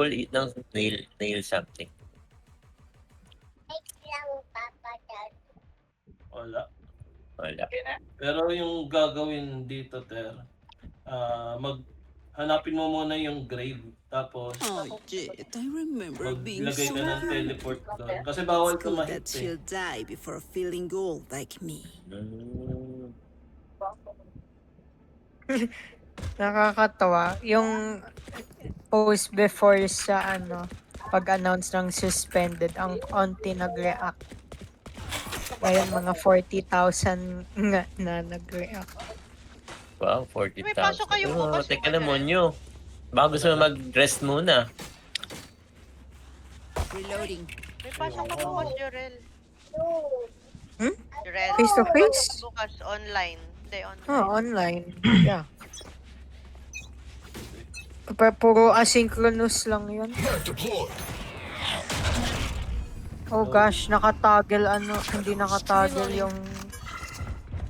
Full eat ng nail something. Wala. Wala. Pero yung gagawin dito, Ter, hanapin mo muna yung grave. Tapos, Oh, Jet, I remember being maglagay so ka ng hurt. teleport doon. Kasi bawal It's good tumahit that eh. she'll die before feeling old like me. Nakakatawa. Yung post before sa pag-announce ng suspended, ang onti nag-react. Ngayon mga 40,000 nga na nag-react. Wow, 40,000. May pasok kayo bukas, Teka di ba, na, Monyo. Baka gusto mo mag-rest muna. Reloading. May pasok ka bukas, Jorel. Hmm? Jorel. Face to face? Bukas, online. Hindi, online. Oh, online. Yeah. Puro asynchronous lang yun. Oh gosh, nakatoggle hindi nakatoggle yung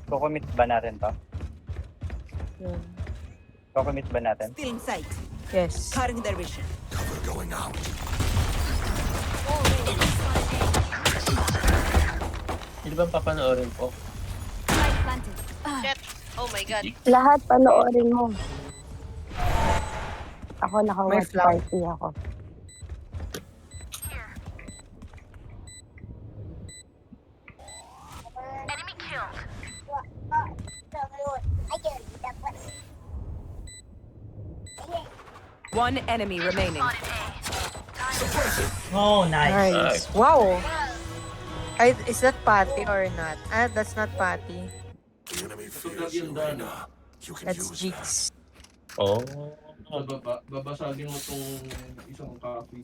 Kukumit ba natin to? yun. Kukumit ba natin? Still in sight. Yes. Cutting their vision. Hindi ba papanoorin ko? Jet. Oh my God. Lahat panoorin mo. Ako May naka-watch flag. party ako. One enemy remaining. Oh, nice. Nice. Wow. Is that Patty or not? That's not Patty. Tutag yung dana. That's Jigs. Oh. Sa baba, babasagin mo tong isang copy.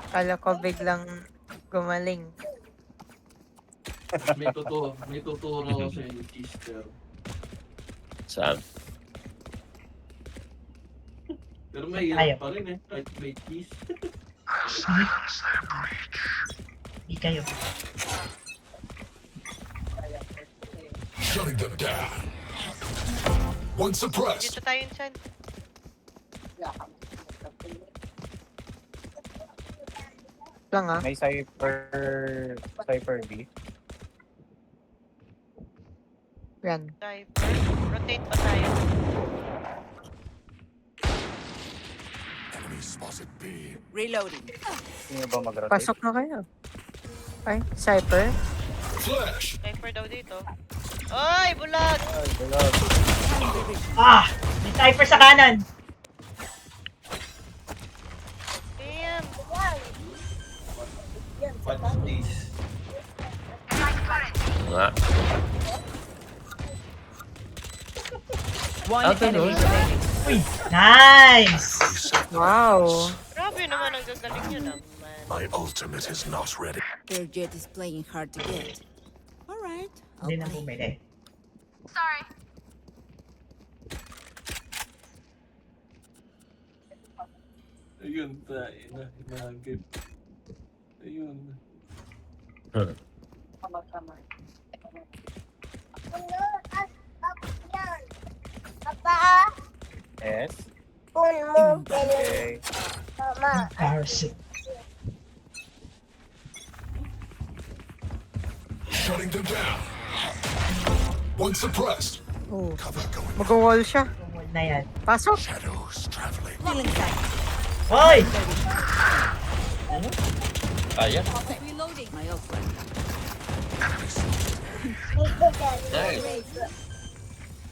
Kala ko biglang gumaling. May tuturo ko sa yung Easter. Saan? Pero may Ayaw. pa rin eh, kahit may cheese. Hindi kayo. Shutting them down. One suppressed. Dito tayo insan. Lang May Cypher B. Yan. Cypher. Rotate pa tayo. Enemy spotted B. Reloading. Sino ba mag-rotate? Pasok na kayo. Ay, Cypher. Flash. Cypher daw dito. Oy, bulag! Ay, bulag. Ah! May cypher sa kanan. Damn. What's this? Nga. One Ah, ganun. enemy remaining. Uy! Nice! Wow. Grabe naman ang gagaling nyo naman. My ultimate is not ready. Their jet is playing hard to get. Alright, I'll Hindi na play. bumili. Ayun, tayo na. Hinagip. Ayun. Yes. Okay. Okay. Embarrassing. Shutting them down. One suppressed. Oh. Cover going. Mag-wall siya. Hold na yan. Pasok. Shadows traveling. Still in sight. Hoy! Kaya? Reloading. My ult right now. Nice.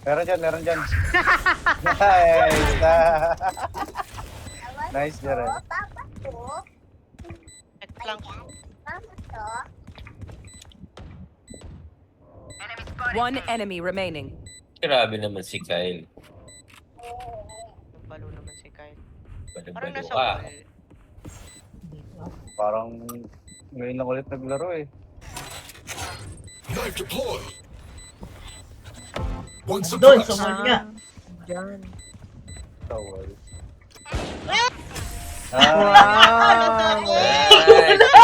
Meron dyan. Nice. Nice, Jaren. Nagplank. One enemy remaining. Grabe naman si Kyle. Balo naman si Kyle. Parang Balo-balo nasa ka. wall. Parang ngayon lang ulit naglaro eh. Knife deployed. One Doon, suppressed. sumol nga. Diyan. Towel. Wow.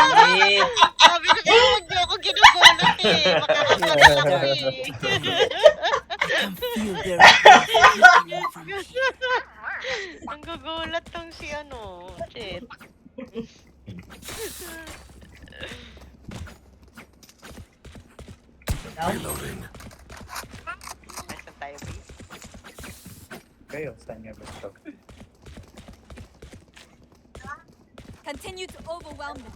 Nice. Sabi ko sa'yo, huwag niyo ako ginugulat eh. Makakapagod ako eh. I can feel their wrath. Ang gugulat. nagulat tong si ano, Jet. Reloading. Nasaan tayo, B? Kayo, saan nga gusto? Continue to overwhelm them.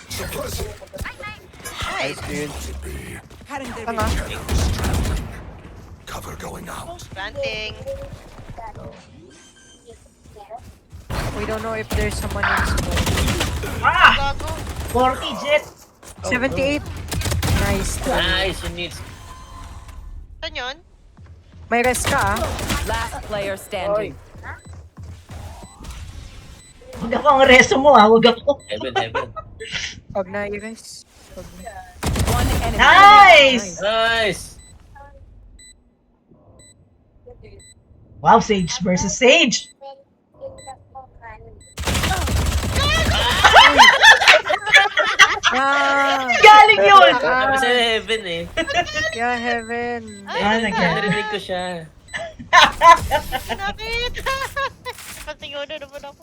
Suppress it. Nice, dude. B. Cutting their Tama. Shadows traveling. Cover going out. Planting. We don't know if there's someone in smoke. Ah! Gago. 40 Jet! 78. Nice. Nice, you need... Saan yun? May rest ka ah. Last player standing. Huwag ako ang reso mo ah, huwag ako. Heaven, heaven. Huwag na i-rest. Huwag na. One enemy. Nice! Nice! Wow, Sage versus Sage! Ah! Galing yun! Sabi sa heaven eh. Yeah, heaven. Ah, Narinig ko siya. Nakita! Patingon na naman ako.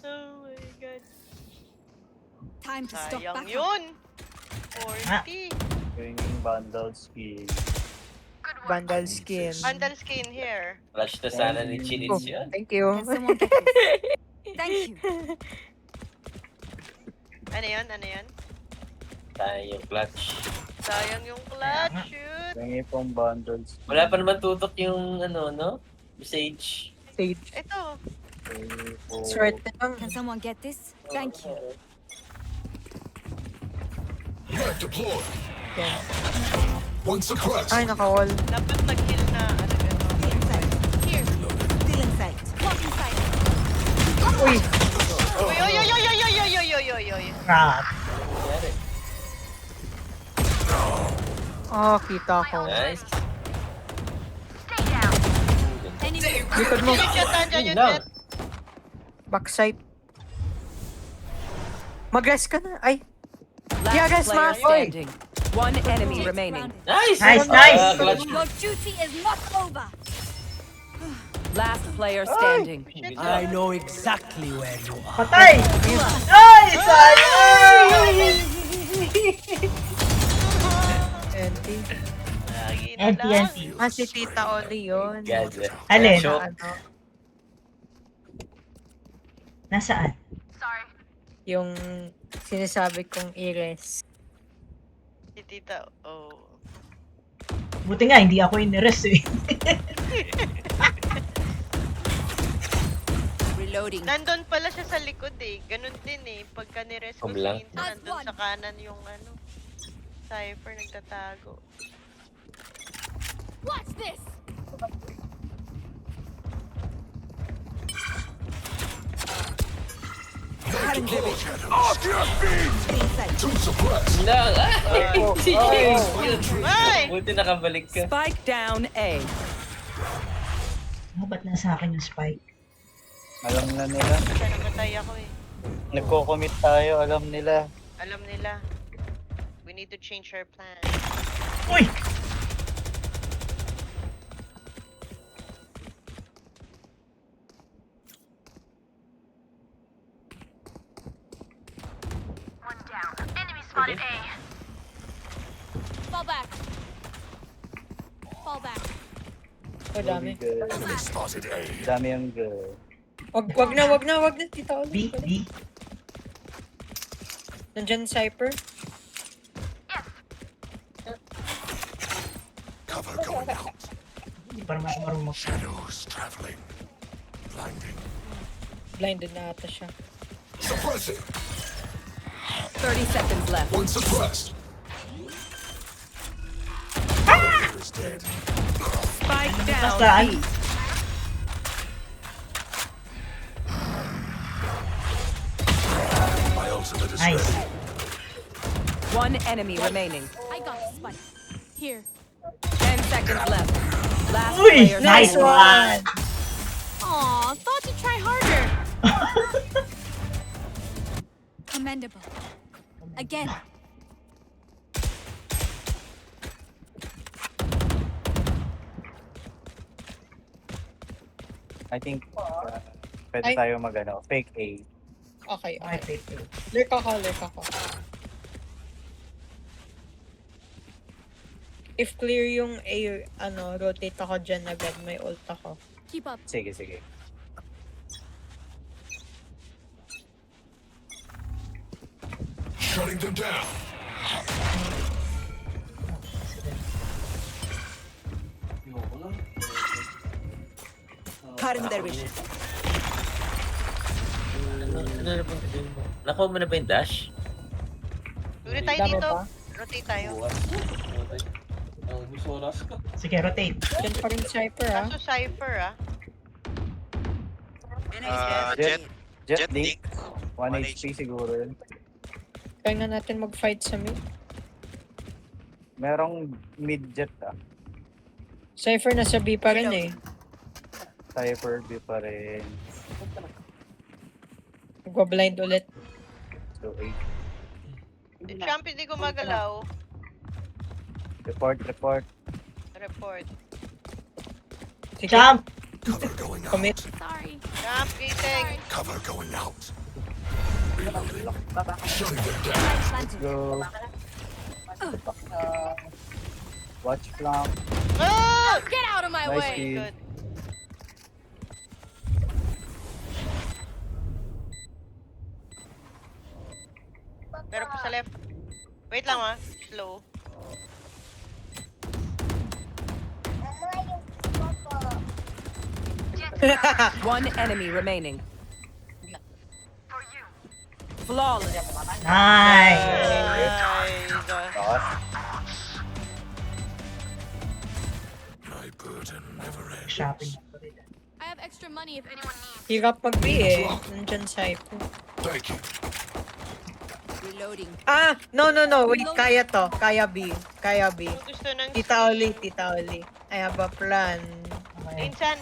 Oh my god. Time to stock Sayang back up. yun. 40. Yung bundle skin. Vandal skin. Bundle skin here. Rush na sana ni Oh, Chinitz yan. thank you. Can someone get this? Thank you. Ano yun? Ano yun? Tayo yung clutch. Sayang yung clutch, shoot. Yung pong bundle skin. Wala pa naman tutok yung ano, no? Sage. Sage. Ito. Short na lang. Can someone get this? Thank you. Red deployed. Yeah. One suppressed. Ay, naka-wall. Dapat nag-kill na. Ano gano'n? Still in sight. Here. Still in sight. Blocking sight. Uy! Uy, uy, uy, uy, uy, uy, uy, uy, uy, uy, uy. Crap. Ah, kita ko. Nice. Enemy. Likod mo. Yun, yun, nandiyan, yun, Lang. yun. Backside. Mag-rest ka na. Ay, Last Yeah, guys, player smash. Oy. standing. One enemy remaining. Nice! Nice, nice. Clutch. Your duty is not over. Last player standing. I know. Patay! Nice! Ay! NT. Lagi na NT, lang. NT. Ah, si Tita Oli yun. God. Alin? Show. Ano, Nasaan? yung sinasabi kong i-rest. Si Tita, oh. Buti nga, hindi ako in-rest eh. Reloading. Nandun pala siya sa likod eh. Ganun din eh. Pagka ni-rest ko Kumlang. si Inta, nandun sa kanan yung ano. Cypher nagtatago. Watch this. Red deployed. Off your feet. Still in sight. Two suppressed. Lang! Ay! Buti nakabalik ka. Spike down A. Oh, ba't nasa akin yung spike? Alam na nila. Siya namatay ako eh. Nagko-commit tayo, alam nila. Alam nila. We need to change our plan. Uy! Fall back. Fall back. Oh, dami. Good. Enemy spotted A. Dami yung good. Wag na, Tita Oli. B? Nandyan Cypher. Cover going out. Hindi pa naman ako marunong. Shadows traveling. Blinding. Blinded na ata siya. Suppressing. 30 seconds left. One suppressed. Is dead. Spike down Nasaan? B. My ultimate is Nice. ready. One enemy remaining. I got the spike. Here. 10 seconds left. Last Uy! player Nice standing. one! Aw, thought you'd try harder. Commendable. Again. I think pwede Ay. tayo fake A. Okay, Okay, okay. take it. Lurk ako. If clear yung A, rotate ako dyan agad. May ult ako. Keep up. Sige, sige. Shutting them down. Ayoko lang. Cutting their vision. Ano na ba yun? Nakuha mo na ba yung dash? Ulit tayo Dami dito. pa? Rotate tayo. Buwan. Ang gusto ko last ka. Sige, rotate. Dyan pa rin Cypher, ah. Kaso Cypher Jet Link. 1 HP siguro yun. Kaya na natin mag-fight sa mid. Merong mid-jet Cypher nasa B pa rin eh. Cypher B pa rin. Nagwa-blind ulit. So 8. Champ, hindi gumagalaw. Report. Report. Sige, Jump! Cover going out. commit. Sorry. Champ, gising. Cover going out. Reloading. Shutting them down. Go. Watch flank. Oh! Get out of my Nice way. kill. Good. Meron pa sa left. Wait lang slow. One enemy remaining. Flawless. Nice! Takas. My burden never ends. Shopping. I have extra money if anyone needs. Hirap mag-B eh. Nandyan Cypher. Thank you. Reloading. Ah! No. Wait, kaya to. Kaya B. Kung gusto ng Tita Oli. I have a plan. Okay. Insan,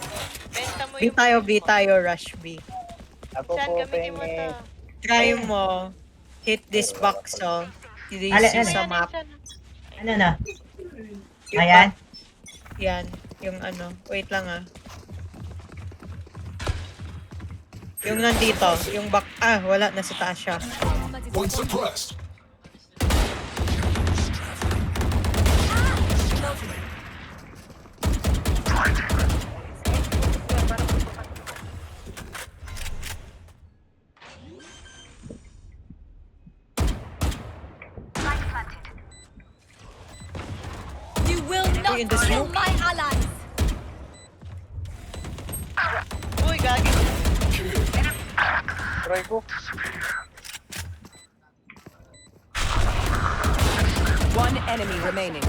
benta mo B tayo, rush B. Ako Insan, po gamitin mo to. penge. Try mo. Hit this box, oh. Ale, I-raise ale. sa map. Ano na? Yung Ayan. Yan. Yung wait lang ah. Yung nandito. Yung back. Ah, wala. Nasa taas siya. One suppressed. You will not in the kill smoke. my allies. Uy, gagi. Try ko. One enemy remaining.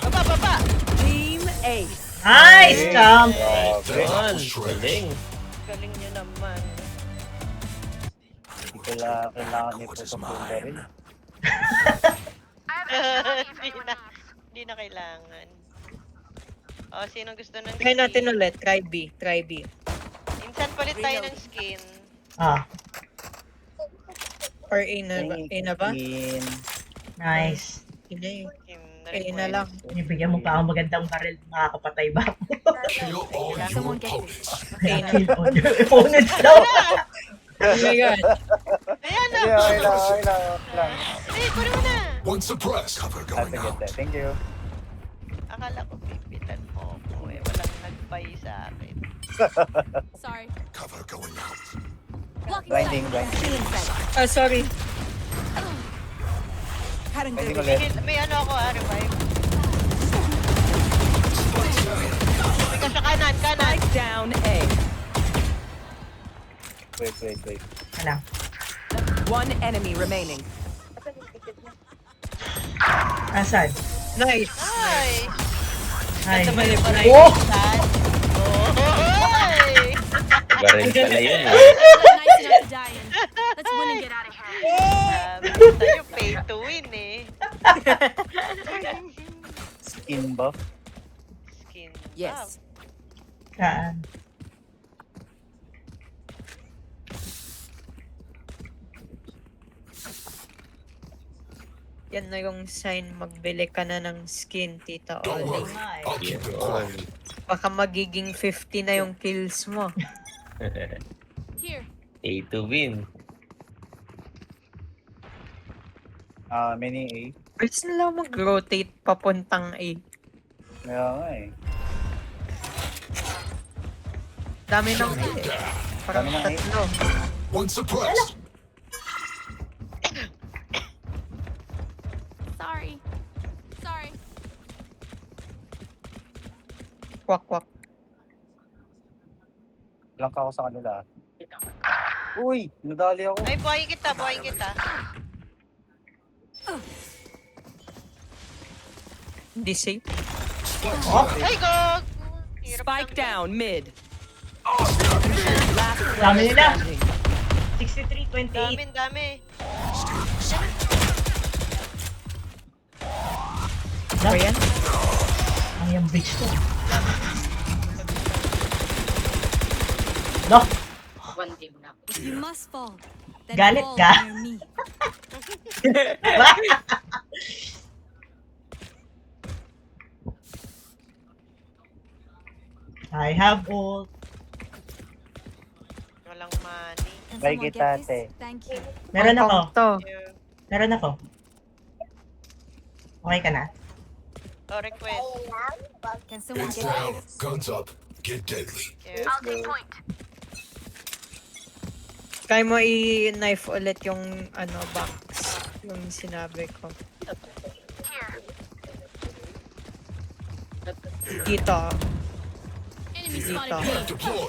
Baba. Team Ace. Nice, Jump! Grabe. Yun, galing. Galing nyo naman. Kailangan nito sa punda rin. Hindi na kailangan. O, sinong gusto ng Try natin skin? ulit. Try B. Insan palit tayo ng skin. Ah, Or A na ba? In. nice. Hindi. Skin A na lang. Binibigyan mo pa ako magandang baril, makakapatay ba ako? Kill all your Someone get opponents. A na. Kill all your opponents daw. Oh my God. Ayan na! Sige, okay lang. Hey, kunin mo na! One suppressed. Cover going out. Thank you. Akala ko pipitan mo ako eh. Walang nagpay sa akin. Sorry. Cover going out. Blocking Blinding. Ah, sorry. Cutting Blinding their ulit. May ako revive. May ka sa kanan. Spike down A. Wait. Ano? One enemy remaining. Asan? Nice. Ay! Ay. Mali pala Oh! Saan? Oy! Galing pala yun. nice enough to die in. Let's win and get out of here. Sabi sa'yo, pay to win eh. Skin buff. Skin. Yes. Saan? Yan na yung sign, magbili ka na ng skin, Tita Don't Oli. worry, Nga eh. I'll keep it quiet. Baka magiging 50 na yung kills mo. Here. A to win. Mini A. First na lang mag-rotate papuntang A. Kaya nga eh. Dami ng A eh. Parang Dami ng A. tatlo. One suppressed. Sorry. Sorry. Kwak, kwak. Lang ako sa kanila. Uy! Nadali ako. Ay, buhayin kita, buhayin kita. Hindi safe. Ay, gog! Hirap Spike lang. down mid. Last Dami player nila. standing. 63-28. Dami, dami. Ano yan? Ang yung bitch to. No! If you must fall, then Galit fall ka? near me. I have ult. Walang money. Can Bye, someone get Gitate. this? Thank you. Meron Hong ako. Kong to. Yeah. Meron ako. Okay ka na? Oh, request. Can someone It's get down. this? Guns up. Get deadly. Yeah. Kaya mo i-knife ulit yung ano box. Yung sinabi ko. Dito. Enemy Dito. spotted. Deploy.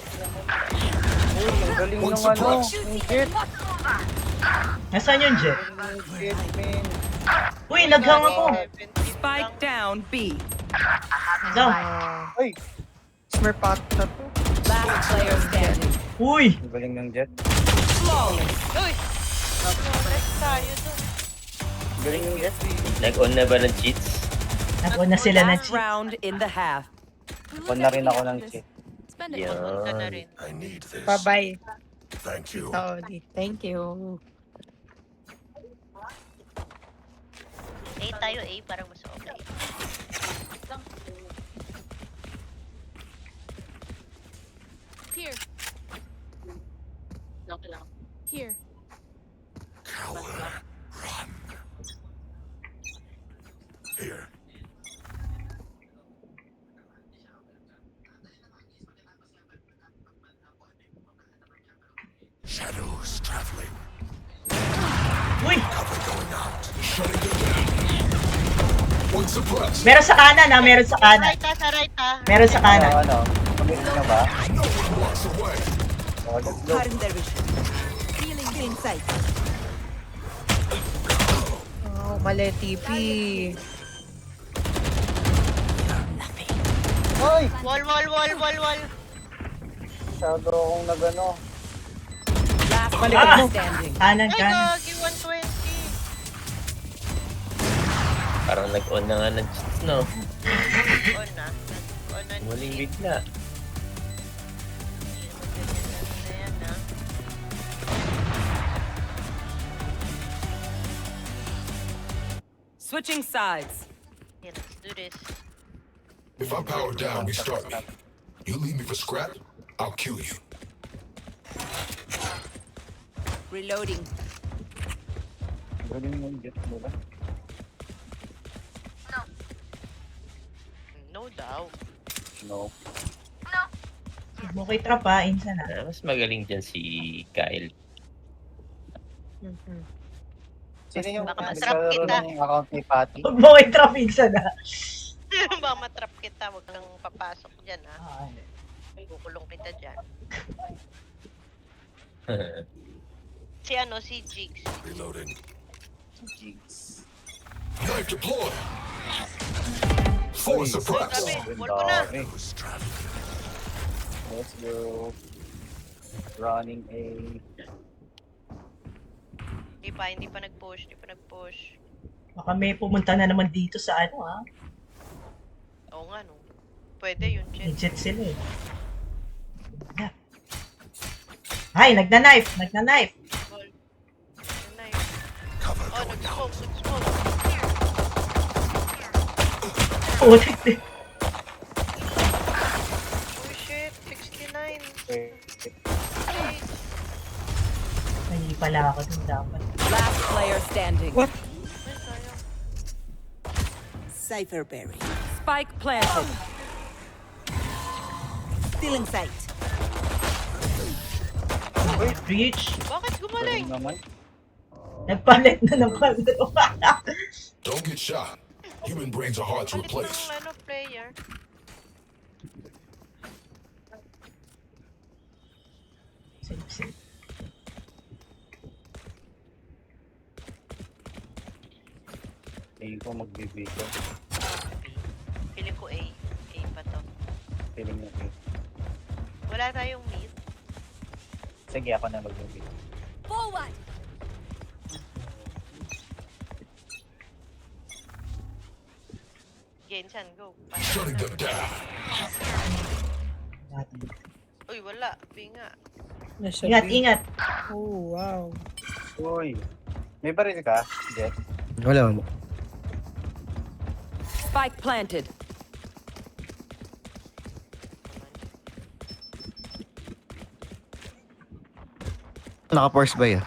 Uy, ang galing One ng ano. suppressed. Yung jet. Nasaan yung jet? Yung jet, man. Uy, naghang ako. 17 Spike lang. down B. Go. Ay! Smurpat na to. Last player standing. Uy! Ang galing ng jet. Flawless. Uy! Flawless tayo dun. Ang galing ng jet. Nag-on na ba ng cheats? Nag-on na sila ng Last round in the half. On na rin ako ng jet. Spend it. Punta na Yan. rin. I need this. Bye-bye. Thank you. Tita Oli. Thank you. A tayo, A. Parang mas okay. Here. Here. Cower. Run. Here. Shadows traveling. Uy! Cover going out. Shutting them down. One suppressed. Meron sa kanan ha, meron sa kanan. Right sa right ha. Meron sa kanan. Ano? Commit na ba? No one walks away. Oh, let's go. Cutting their vision. Healing insight. Oh, mali TP. Ay! Wall, wall, wall, wall, wall. Masyado akong nagano. Last Ah! player standing. Kanan, Ay, kanan. gagi, 120. Parang nag-on na nga ng cheats, no? On na. On na. Muling bigla. Ayan na. Switching sides. Yeah, let's do this. If I power down, restart me. You leave me for scrap, I'll kill you. Reloading. Ang galing ng jet nila. No daw. No. Huwag mo kay trap ha, insa na. Mas magaling dyan si Kyle. Mhm. Sino yung Baka matrap naglalaro kita. ng account ni Patty? Huwag mo kay trap, insa na. Baka matrap kita. Huwag kang papasok dyan ha. Ah, Kukulong kita dyan. Si ano, si Jigs. Reloading. Jigs. Knife deployed. Four Uy, suppressed. Grabe, wall ko na. dami. Shadows traveling. Let's go. Running A. Hindi pa nag-push, hindi pa nag-push. Baka may pumunta na naman dito sa ano ha. Oo nga no. Pwede yun, May Jet. jet sila eh. Yeah. Ay, nagna-knife! Nagna-knife! Yun na yun. Cover Oh, going out. nag-smoke, nag-smoke. Putik din. Oh shit, 69. Wait. Ay, Hindi pala ako dun dapat. Last player standing. What? ay, sayang. Cypherberry. Spike planted. Still in sight. Reach. Bakit gumaling? Galing naman. Nagpalit na ng kalaro. Don't get shot. Human brains are hard to Palit replace. ng player. Save, save. Tingin ko magbibigay. Feeling ko A. A pa to. Feeling mo okay. Wala tayong mid. Sige, ako na magbibigay. Forward. Genshan, go. Shutting them down. Uy, wala. Pinga. Nasa Ingat, B. ingat. Oh, wow. Uy. May baril ka, Jet? Wala. Spike planted. Naka-force ba yan?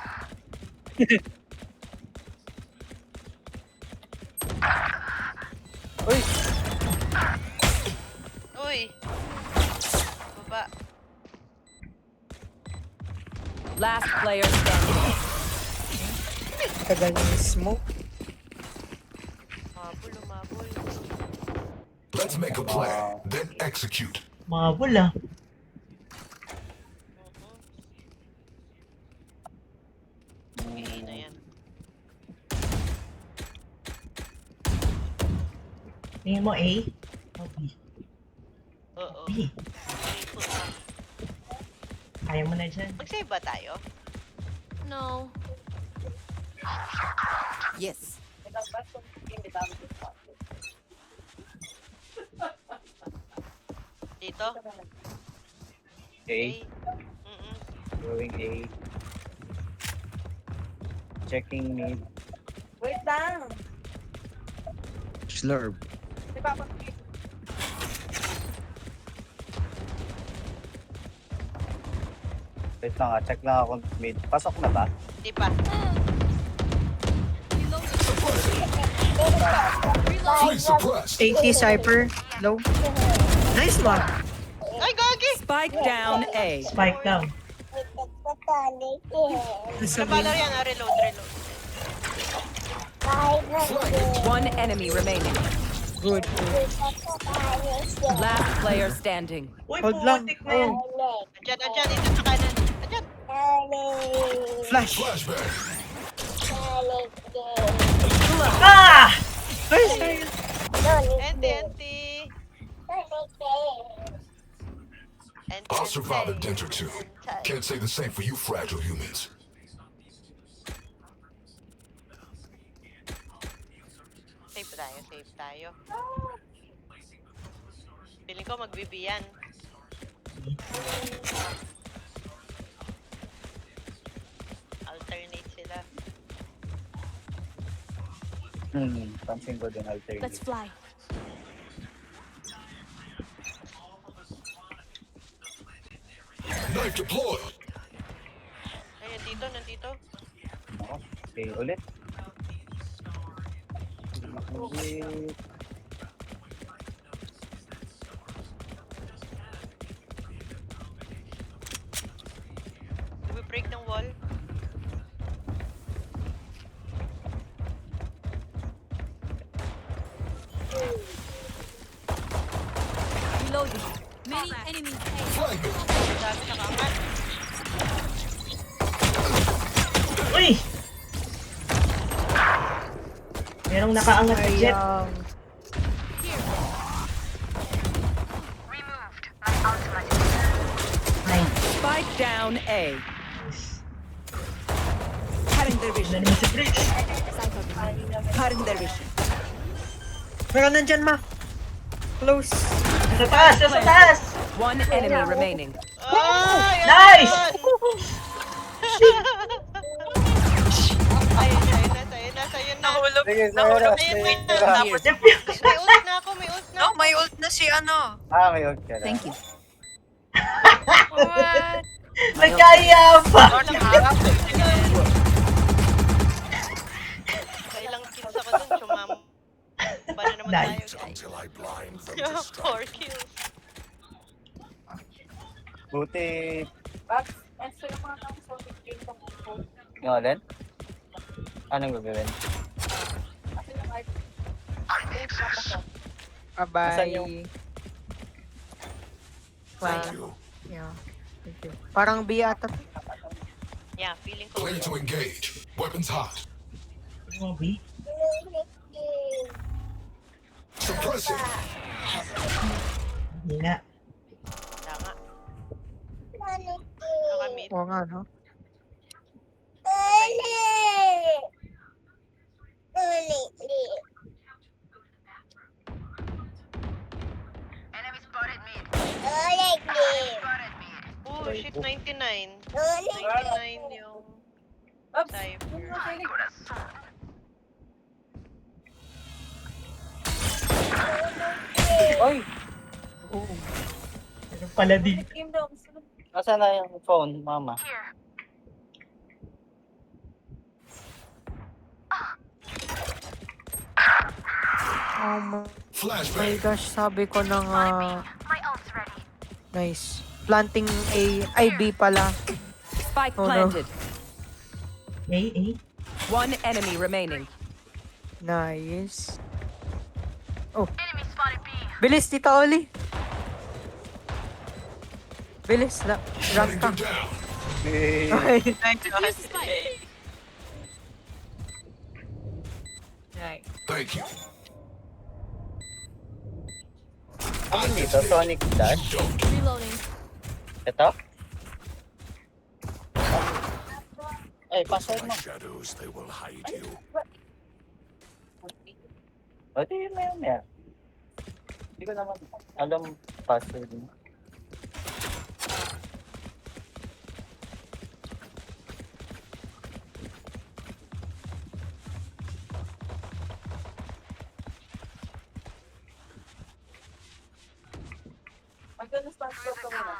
Uy! Uy! Baba. Last player standing. Tagal ng smoke. Mabul, umabul. Let's make a plan, then execute. Mabul ah. A na yan. Tingin mo A? O B? Oo. B. May foot. Kaya mo na dyan. Mag-save ba tayo? No. Yes. Dito? A. Mm-mm. Going A. Checking mid. Wait lang. Slurp. Di ba ako? Wait lang check lang ako mid. Pasok na ba? Di pa. Flee suppressed. 80 Cypher. Low. Nice one. Ay, gagi! Spike down A. Spike down. Nasa B. Nabalar yan, reload, reload. One enemy remaining. Good. Last player standing. Uy, Hold lang. putik na yan. Andyan, andyan, dito sa kanan. Andyan. Flash. Flashbang. Ah! Ay, sorry. Enti, enti. Enti, I'll survive a enti. dent or two. Can't say the same for you fragile humans. Save tayo, save tayo. Feeling ko magbibiyan. Alternate sila. Pansin ko din alternate. Let's fly. Knife deployed. Ay, nandito, nandito. Ako. Okay, ulit. Ulit. Nag-break ng wall. Reloading. Many enemies A. Flag me. Ang dami nakaangat. Uy! Merong nakaangat na jet. Sayang. Ay, Spike down A. Cutting their wala vision. naman si Bridge. Cutting their vision. Meron nandyan, ma. Close. Sa taas! Sa taas! One enemy remaining. Ay, Nice! Ayun, sa'yo na, sa'yo na, sa'yo na. Sige, sa'yo na. Ayun, wait na. Sa'yo na. Tapos, may ult na ako, may ult may ult na si ano. Ah, may ult ka na. Thank you. What? Nagkayabang! Kailang kills ako dun, sumama. Para naman Nice. tayo, guys. Until I blind them to strike. 4 kills. Buti, Bags, extra yung mga tao sa game ko. yung alin? Anong gagawin? Kasi yung art. Saan Bye-bye. yung- Thank you. Yeah. Thank you. Parang B ata. Yeah, feeling ko. Clear to engage. Weapons hot. Ano, B? Suppressing. Hindi nga. Tama. Nakamit. Oo nga, no? Oh, shit, 99. 99 yung Oops! cypher. Oy! Ano pala din? Game daw. Nasaan na yung phone, mama? Oh my Flashbang. gosh, sabi ko na nga. Nice. Planting A, ay B pala. Spike Oh, no. planted. A. One enemy remaining. Nice. Oh. Bilis, Tita Oli. Bilis, rank Shutting ka. them down. Eh, Use the spike. Thank you. ano dito? Sonic Dash? Don't. Reloading. Ito? Ay, password mo. My shadows, they will hide you. O, di yun na yun, ya. Hindi ko naman alam password mo. Magkano start ko muna?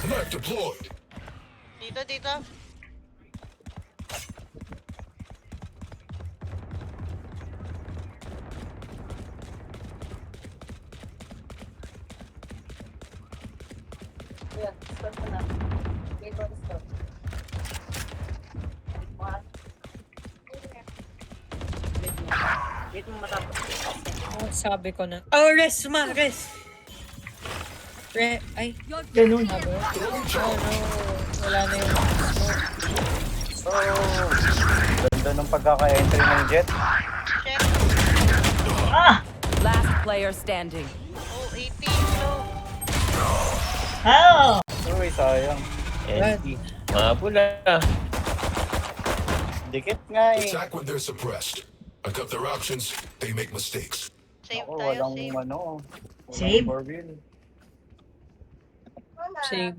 Left deployed. Dito, dito. Ayan, start ko na. Game on start. One. Wait mo matapos. Oh, sabi ko na. Oh, rest, ma, rest. Ay, Ganun. sabi. Oh, no. Wala na yung Oh, ganda ng pagkaka-entry ng Jet. Check. Ah! Last player standing. Oh, 18. Low. Oh! Uy, sayang. NT. Mabula. Dikit nga eh. Attack when they're suppressed. I cut their options. They make mistakes. Save Ako, tayo, walang save. ano. Walang Save? four-wheel. save.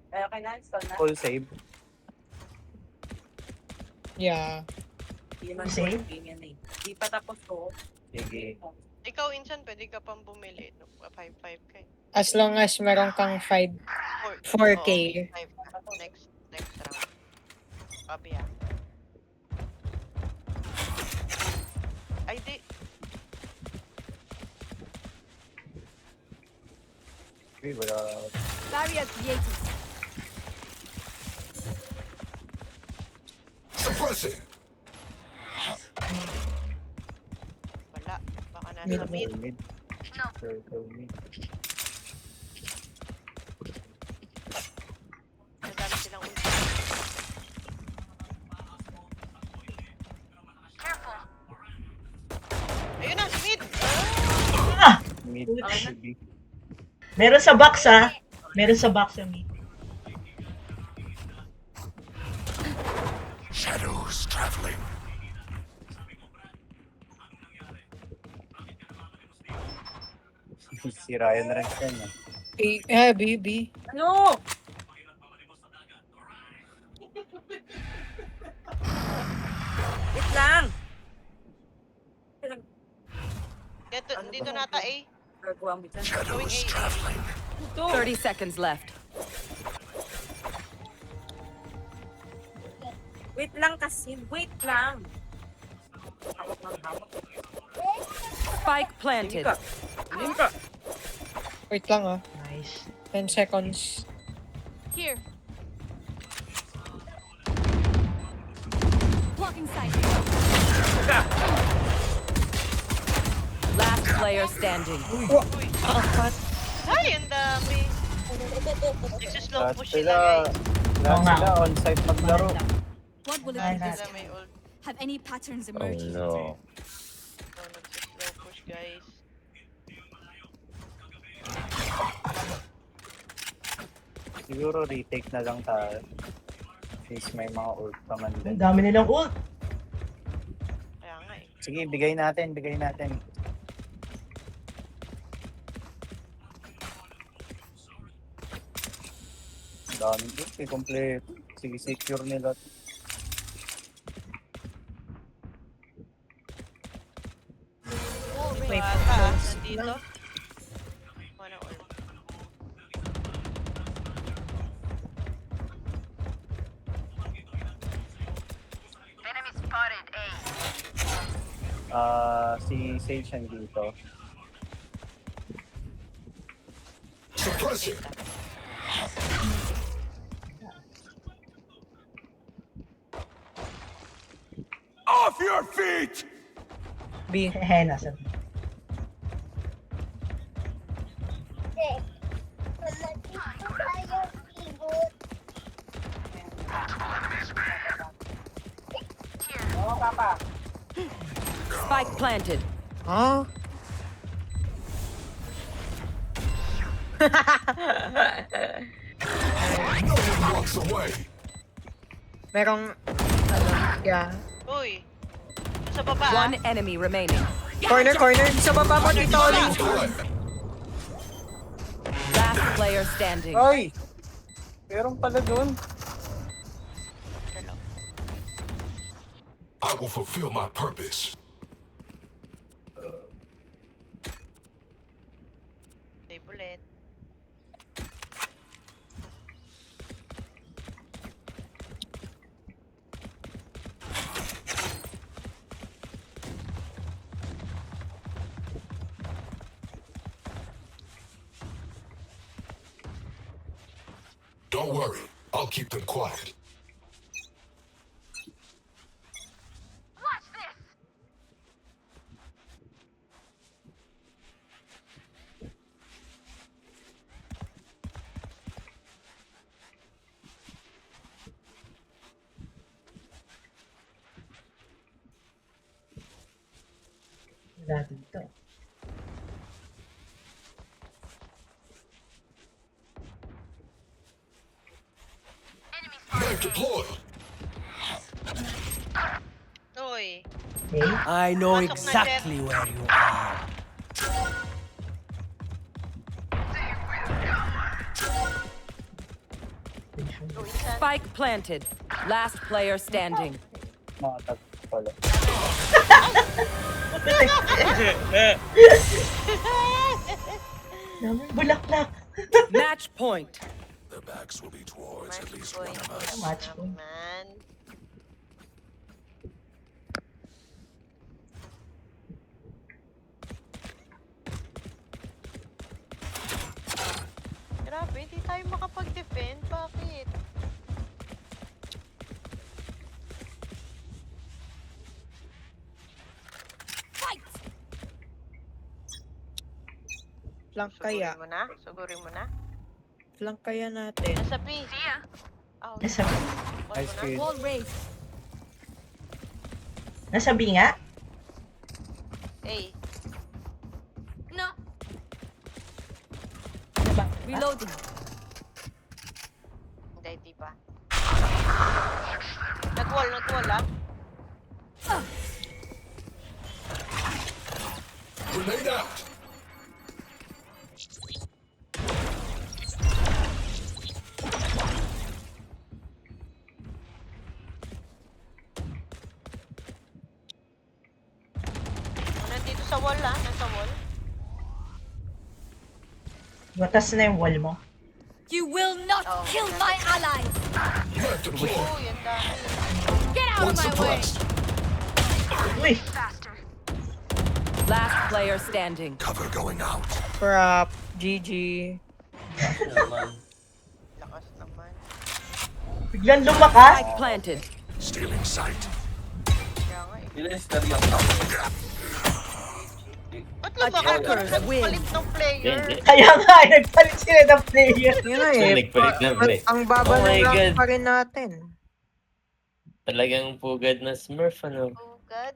Ay, okay na, install na. Full save. Yeah. Hindi naman Save? game yan eh. Di pa tapos ko. Sige. Ikaw, Insan, pwede ka pang bumili. No, 5-5 ka. As long as meron kang 4K. Next round. Pabi ah. Ay, di. Uy, wala. Barrier created. Suppressing. Wala. Baka nasa Mid. mid. Mid. Circle mid. Madami silang ulti. Ayun na, mid! Ah! Mid. Sige. Meron sa box ah. Meron sa box ah. Shadows traveling. Si Ryan rin siya niya. B. Ano? Dito nata A. Gagawa mo dyan. Going A. 30 seconds left. Wait lang kasi. Wait lang. Hawak ng hawak. Spike planted. Wait lang ah. Nice. 10 seconds. Here. Blocking sight. Last player standing. Ay, ang dami. Nagsuslow Lahat push sila, sila guys. lahat Oo nga. sila on-site maglaro. What will it Nice. be this Sila may time? ult. Have any patterns Oh emerged? no. So, nagsuslow push guys. Siguro retake na lang tayo. Since may mga ult pa man Ang din. dami nilang ult. Kaya nga eh. Sige, bigay natin, bigay natin. Ang dami ult eh, kompleto. Sige, secure nila. May Bata, nandito. Wala ult. Si Sage nandito. Suppressing. Off your feet! B. Hehe, nasa. Spike planted. Ah? No one walks away. Merong, yeah. Uy. Sa baba ah. One enemy remaining. Corner. Sa baba mo, Tito Oli. Collect. Last player standing. Ay! Meron pala dun. I will fulfill my purpose. Say bullet. Don't worry, I'll keep them quiet. Wala dito. Knife deployed. Uy. Okay. I know exactly where you are. Spike planted. Last player standing. Mga tag pala. Daming bulaklak. Match point. Their backs will be towards at least Boy, one of us. Match point. man. Grabe, hindi tayo makapag-defend. Bakit? Fight! Flank kaya. Sugurin mo na? Sugurin mo na? Flank kaya natin. Nasa B. Oh, Nasa, Nice kill. Wall raised. nasa B nga? A. No. Reloading. Hindi pa. Nag-wall ah. Grenade out. Nandito sa wall ah. Nasa wall. Batas na yung wall mo. You will not kill my allies. Map deployed. Oh, yan dami. Get out One of my way. suppressed. Uy! Last player standing. Cover going out. Crap. GG. Naman. Lakas naman. Biglang lumakas. Spike planted. Stealing sight. Kaya nga eh. Yun ang story lang ako. Ba't lumakas? Attackers Parang win. nagpalit ng player. Hindi. Kaya nga, nagpalit sila ng player. Yun na eh. Nagpalit na, pre. Ang baba Oh my ng rank God. pa rin natin. Talagang pugad na Smurf, ano? Oh, God.